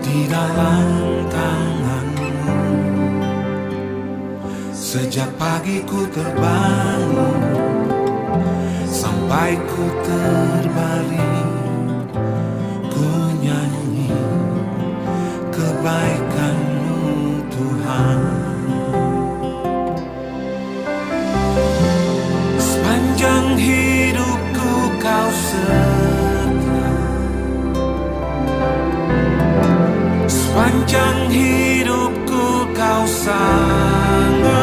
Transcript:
di dalam tanganmu. Sejak pagi ku terbangun sampai ku terbaring, ku nyanyi kebaikan-Mu Tuhan. Sepanjang hidupku Kau setia, sepanjang hidupku Kau sangat